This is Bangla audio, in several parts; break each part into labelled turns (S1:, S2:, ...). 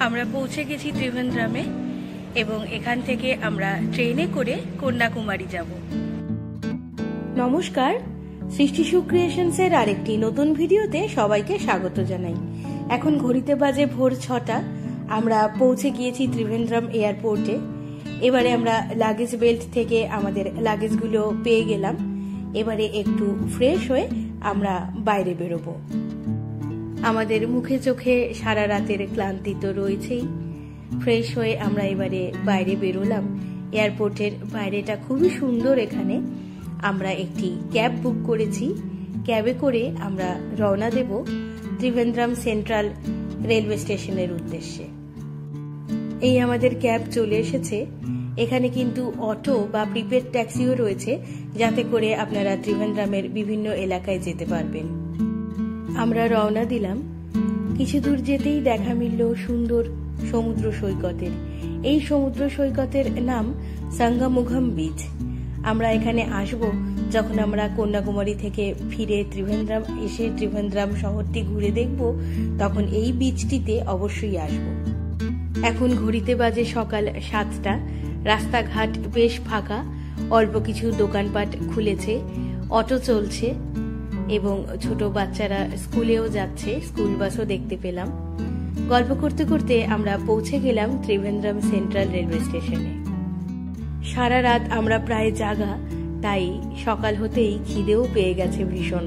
S1: আমরা পৌঁছে গেছি ত্রিভেন্দ্রমে এবং এখান থেকে আমরা ট্রেনে করে কন্যাকুমারী যাব। নমস্কার, সৃষ্টি সুখ ক্রিয়েশনস এর আরেকটি নতুন ভিডিওতে সবাইকে স্বাগত জানাই। এখন ঘড়িতে বাজে ভোর 6টা। আমরা পৌঁছে গিয়েছি ত্রিভেন্দ্রম এয়ারপোর্টে। এবারে আমরা লাগেজ বেল্ট থেকে আমাদের লাগেজগুলো পেয়ে গেলাম। এবারে একটু ফ্রেশ হয়ে আমরা বাইরে বেরোবো। আমাদের মুখে চোখে সারা রাতের ক্লান্তি তো রয়েছেই। ফ্রেশ হয়ে আমরা এবারে বাইরে বেরোলাম। এয়ারপোর্টের বাইরেটা খুবই সুন্দর। এখানে আমরা একটি ক্যাব বুক করেছি। ক্যাবে করে আমরা রওনা দেব ত্রিভেন্দ্রম সেন্ট্রাল রেলওয়ে স্টেশনের উদ্দেশ্যে। এই আমাদের ক্যাব চলে এসেছে। এখানে কিন্তু অটো বা প্রিপেড ট্যাক্সিও রয়েছে, যাতে করে আপনারা ত্রিভেন্দ্রমের বিভিন্ন এলাকায় যেতে পারবেন। আমরা রওনা দিলাম। কিছু দূর যেতেই দেখা মিলল সুন্দর সমুদ্র সৈকতের। এই সমুদ্র সৈকতের নাম সঙ্গমুখম বিচ। আমরা এখানে আসব যখন আমরা কন্যাকুমারী থেকে ফিরে ত্রিভেন্দ্রম এসে ত্রিভেন্দ্রম শহরটি ঘুরে দেখব, তখন এই বিচটিতে অবশ্যই আসব। এখন ঘড়িতে বাজে সকাল 7টা। রাস্তাঘাট বেশ ফাঁকা, অল্প কিছু দোকানপাট খুলেছে, অটো চলছে এবং ছোট বাচ্চারা স্কুলেও যাচ্ছে, স্কুল বাসও দেখতে পেলাম। গল্প করতে করতে আমরা পৌঁছে গেলাম ত্রিভেন্দ্রম সেন্ট্রাল রেলওয়ে স্টেশনে। সারা রাত আমরা প্রায় জাগা, তাই সকাল হতেই খিদেও পেয়ে গেছে ভীষণ।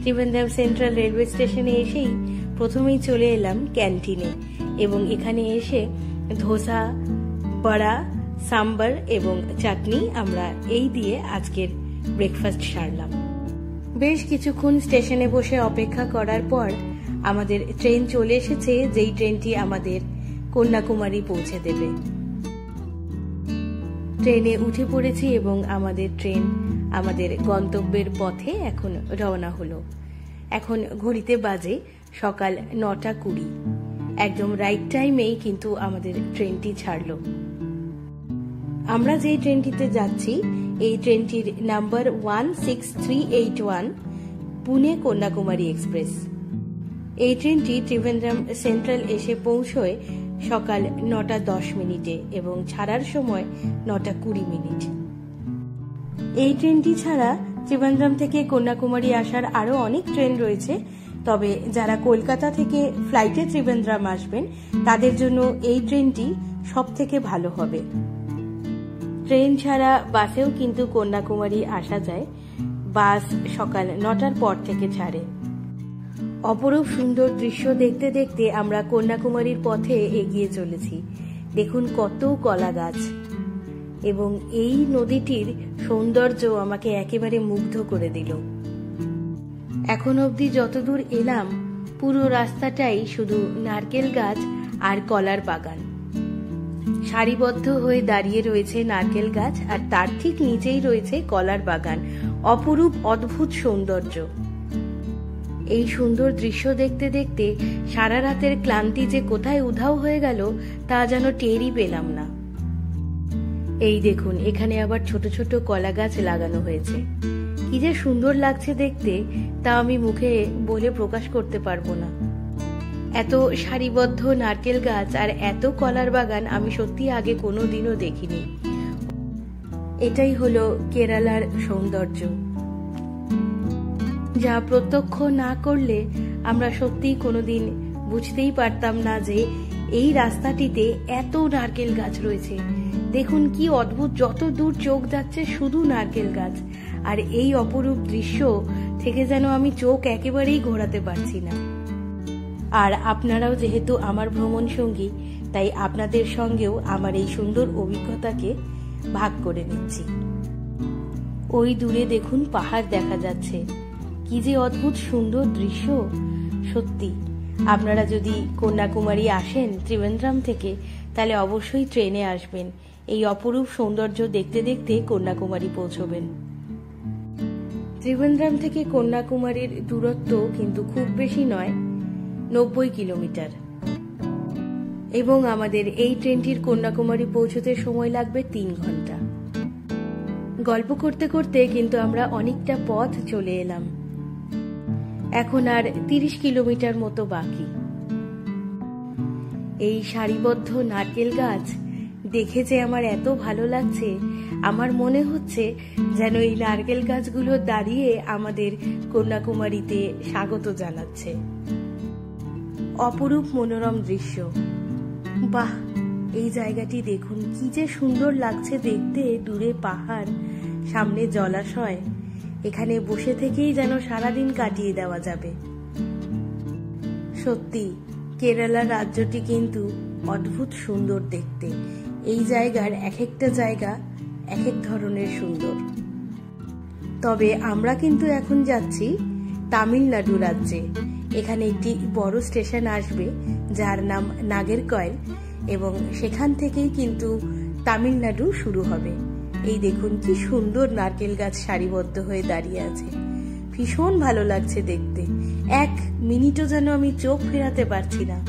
S1: ত্রিভেন্দ্রম সেন্ট্রাল রেলওয়ে স্টেশনে এসেই প্রথমেই চলে এলাম ক্যান্টিনে এবং এখানে এসে ধোসা, বড়া, সাম্বার এবং চাটনি আমরা এই দিয়ে আজকের ব্রেকফাস্ট সারলাম। বেশ কিছুক্ষণ স্টেশনে বসে অপেক্ষা করার পর আমাদের ট্রেন চলে এসেছে, যেই ট্রেনটি আমাদের কন্যাকুমারী পৌঁছে দেবে। ট্রেনে উঠে পড়েছি এবং আমাদের ট্রেন আমাদের গন্তব্যের পথে এখন রওনা হলো। এখন ঘড়িতে বাজে সকাল 9:20। একদম রাইট টাইমেই কিন্তু আমাদের ট্রেনটি ছাড়লো। আমরা যে ট্রেনটিতে যাচ্ছি এই ট্রেনটির নাম্বার 16381 পুনে কন্যাকুমারী এক্সপ্রেস। এই ট্রেনটি ত্রিভেন্দ্রম সেন্ট্রাল এসে পৌঁছয় সকাল 9:10 এবং ছাড়ার সময় 9:20। এই ট্রেনটি ছাড়া ত্রিভেন্দ্রম থেকে কন্যাকুমারী আসার আরো অনেক ট্রেন রয়েছে, তবে যারা কলকাতা থেকে ফ্লাইটে ত্রিভেন্দ্রম আসবেন তাদের জন্য এই ট্রেনটি সব থেকে ভালো হবে। ট্রেন ছাড়া বাসেও কিন্তু কন্যাকুমারী আসা যায়। বাস সকাল 9টার পর থেকে ছাড়ে। অপরূপ সুন্দর দৃশ্য দেখতে দেখতে আমরা কন্যাকুমারীর পথে এগিয়ে চলেছি। দেখুন কত কলা গাছ এবং এই নদীটির সৌন্দর্য আমাকে একেবারে মুগ্ধ করে দিল। এখন অবধি যতদূর এলাম পুরো রাস্তাটাই শুধু নারকেল গাছ আর কলার বাগান। সারিবদ্ধ হয়ে দাঁড়িয়ে রয়েছে নারকেল গাছ আর তার ঠিক নিচেই রয়েছে কলার বাগান। অপরূপ অদ্ভুত সৌন্দর্য। এই সুন্দর দৃশ্য দেখতে দেখতে সারা রাতের ক্লান্তি যে কোথায় উধাও হয়ে গেল তা যেন টেরই পেলাম না। এই দেখুন, এখানে আবার ছোট ছোট কলা গাছ লাগানো হয়েছে। কি যে সুন্দর লাগছে দেখতে, তা আমি মুখে বলে প্রকাশ করতে পারবো না। এত সারিবদ্ধ নারকেল গাছ আর এত কলার বাগান আমি সত্যি আগে কোনোদিনও দেখিনি। এটাই হলো কেরালার সৌন্দর্য, যা প্রত্যক্ষ না করলে আমরা সত্যি কোনোদিন বুঝতেই পারতাম না যে এই রাস্তাটিতে এত নারকেল গাছ রয়েছে। দেখুন কি অদ্ভুত, যত দূর চোখ যাচ্ছে শুধু নারকেল গাছ। আর এই অপরূপ দৃশ্য থেকে যেন আমি চোখ একেবারেই ঘোরাতে পারছি না। আর আপনারাও যেহেতু আমার ভ্রমণ সঙ্গী, তাই আপনাদের সঙ্গেও আমার এই সুন্দর অভিজ্ঞতাকে ভাগ করে নিচ্ছি। ওই দূরে দেখুন পাহাড় দেখা যাচ্ছে। কি যে অদ্ভুত সুন্দর দৃশ্য। সত্যি আপনারা যদি কন্যাকুমারী আসেন ত্রিভেন্দ্রম থেকে, তাহলে অবশ্যই ট্রেনে আসবেন। এই অপরূপ সৌন্দর্য দেখতে দেখতে কন্যাকুমারী পৌঁছবেন। ত্রিভেন্দ্রম থেকে কন্যাকুমারীর দূরত্ব কিন্তু খুব বেশি নয়, 90 কিলোমিটার। এবং আমাদের এই ট্রেনটির কন্যাকুমারী পৌঁছতে সময় লাগবে 3 ঘন্টা। গল্প করতে করতে কিন্তু আমরা অনেকটা পথ চলে এলাম। এখন আর 30 কিলোমিটার মতো বাকি। এই সারিবদ্ধ নারকেল গাছ দেখে যে আমার এত ভালো লাগছে, আমার মনে হচ্ছে যেন এই নারকেল গাছগুলো দাঁড়িয়ে আমাদের কন্যাকুমারীতে স্বাগত জানাচ্ছে। অপরূপ মনোরম দৃশ্য। বাহ, এই জায়গাটি দেখুন, কি যে সুন্দর লাগছে দেখতে। দূরে পাহাড়, সামনে জলাশয়, এখানে বসে থেকেই যেন সারাদিন কাটিয়ে দেওয়া যাবে। সত্যি কেরালা রাজ্যটি কিন্তু অদ্ভুত সুন্দর দেখতে। এই জায়গার এক একটা জায়গা এক এক ধরনের সুন্দর। তবে আমরা কিন্তু এখন যাচ্ছি তামিলনাড়ু রাজ্যে। এখানে একটি বড় স্টেশন আসবে যার নাম নাগেরকয়েল, এবং সেখান থেকেই কিন্তু তামিলনাড়ু শুরু হবে। এই দেখুন কি সুন্দর নারকেল গাছ সারিবদ্ধ হয়ে দাঁড়িয়ে আছে, ভীষণ ভালো লাগছে দেখতে। এক মিনিটও যেন আমি চোখ ফেরাতে পারছি না।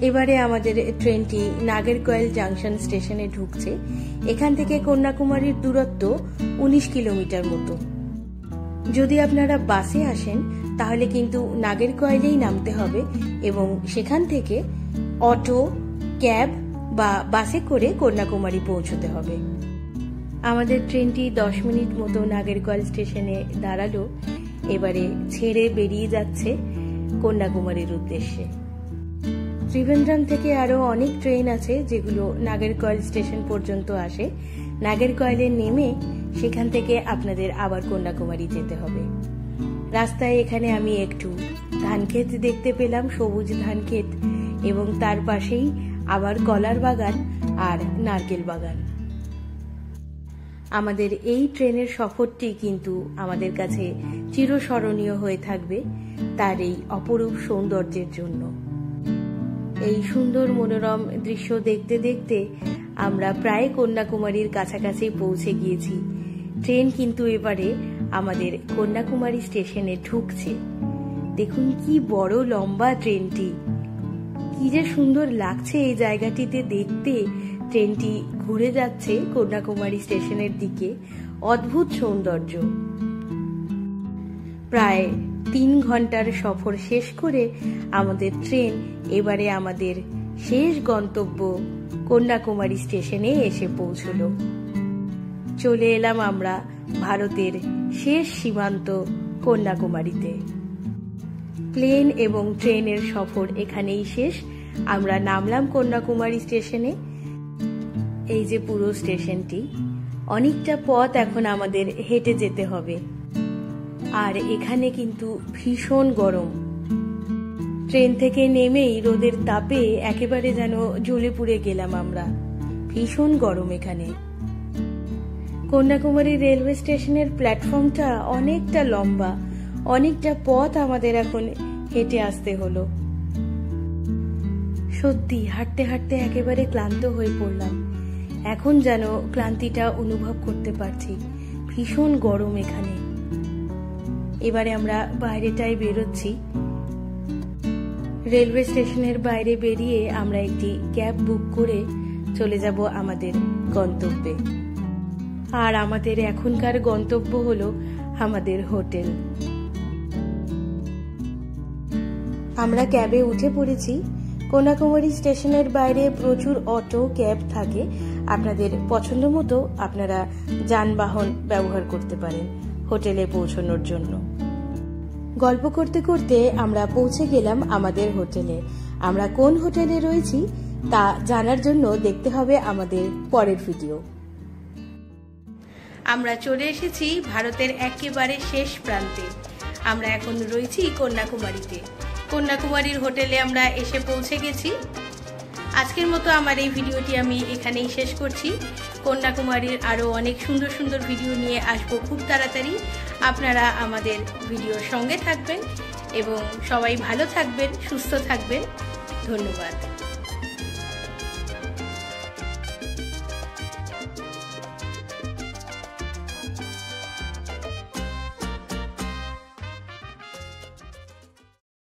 S1: এবারে আমাদের ট্রেনটি নাগেরকয়েল জাংশন স্টেশনে ঢুকছে। এখান থেকে কন্যাকুমারীর দূরত্ব 19 কিলোমিটার মতো। যদি আপনারা বাসে আসেন তাহলে কিন্তু নাগেরকয়েলেই নামতে হবে এবং সেখান থেকে অটো, ক্যাব বা বাসে করে কন্যাকুমারী পৌঁছতে হবে। আমাদের ট্রেনটি 10 মিনিট মতো নাগেরকয়েল স্টেশনে দাঁড়ালো। এবারে ছেড়ে বেরিয়ে যাচ্ছে কন্যাকুমারীর উদ্দেশ্যে। ত্রিভেন্দ্রম থেকে আরো অনেক ট্রেন আছে যেগুলো নাগেরকয়েল স্টেশন পর্যন্ত আসে। নাগেরকয়েলে নেমে সেখান থেকে আপনাদের আবার কন্যাকুমারী যেতে হবে। রাস্তায় এখানে আমি একটু ধানক্ষেত দেখতে পেলাম, সবুজ ধানক্ষেত, এবং তার পাশেই আবার কলার বাগান আর নারকেল বাগান। আমাদের এই ট্রেনের সফরটি কিন্তু আমাদের কাছে চিরস্মরণীয় হয়ে থাকবে তার এই অপরূপ সৌন্দর্যের জন্য। এই সুন্দর মনোরম দৃশ্য দেখতে দেখতে আমরা প্রায় কন্যাকুমারীর কাছাকাছি পৌঁছে গিয়েছি। ট্রেন কিন্তু এবারে আমাদের কন্যাকুমারী স্টেশনে ঢুকছে। দেখুন কি বড় লম্বা ট্রেনটি, কি যে সুন্দর লাগছে এই জায়গাটিতে দেখতে। ট্রেনটি ঘুরে যাচ্ছে কন্যাকুমারী স্টেশনের দিকে, অদ্ভুত সৌন্দর্য। প্রায় 3 ঘন্টার সফর শেষ করে আমাদের ট্রেন এবারে আমাদের শেষ গন্তব্য কন্যাকুমারী স্টেশনে এসে পৌঁছলো। চলে এলাম আমরা ভারতের শেষ সীমান্ত কন্যাকুমারীতে। প্লেন এবং ট্রেনের সফর এখানেই শেষ। আমরা নামলাম কন্যাকুমারী স্টেশনে। এই যে পুরো স্টেশনটি, অনেকটা পথ এখন আমাদের হেঁটে যেতে হবে। আর এখানে কিন্তু ভীষণ গরম। ট্রেন থেকে নেমেই রোদের তাপে একেবারে যেন জ্বলে পুড়ে গেলাম আমরা। ভীষণ গরম এখানে। কন্যাকুমারী রেলওয়ে স্টেশনের প্ল্যাটফর্মটা অনেকটা লম্বা, অনেকটা পথ আমাদের এখন হেঁটে আসতে হলো। সত্যি হাঁটতে হাঁটতে একেবারে ক্লান্ত হয়ে পড়লাম। এখন যেন ক্লান্তিটা অনুভব করতে পারছি। ভীষণ গরম এখানে। এবারে আমরা বাইরেটায় বেরোচ্ছি। রেলওয়ে স্টেশনের বাইরে বেরিয়ে আমরা একটি ক্যাব বুক করে চলে যাব আমাদের গন্তব্যে। আর আমাদের এখনকার গন্তব্য হলো আমাদের হোটেল। আমরা ক্যাবে উঠে পড়েছি। কন্যাকুমারী স্টেশনের বাইরে প্রচুর অটো, ক্যাব থাকে। আপনাদের পছন্দ মতো আপনারা যানবাহন ব্যবহার করতে পারেন হোটেলে পৌঁছানোর জন্য। গল্প করতে করতে আমরা পৌঁছে গেলাম আমাদের হোটেলে। আমরা কোন হোটেলে রয়েছি তা জানার জন্য দেখতে হবে আমাদের পরের ভিডিও। আমরা চলে এসেছি ভারতের একেবারে শেষ প্রান্তে। আমরা এখন রয়েছি কন্যাকুমারীতে। কন্যাকুমারীর হোটেলে আমরা এসে পৌঁছে গেছি। আজকের মতো আমার এই ভিডিওটি আমি এখানেই শেষ করছি। কন্যাকুমারীর আরো অনেক সুন্দর সুন্দর ভিডিও নিয়ে আসবো খুব তাড়াতাড়ি। আপনারা আমাদের ভিডিওর সঙ্গে থাকবেন এবং সবাই ভালো থাকবেন, সুস্থ থাকবেন। ধন্যবাদ।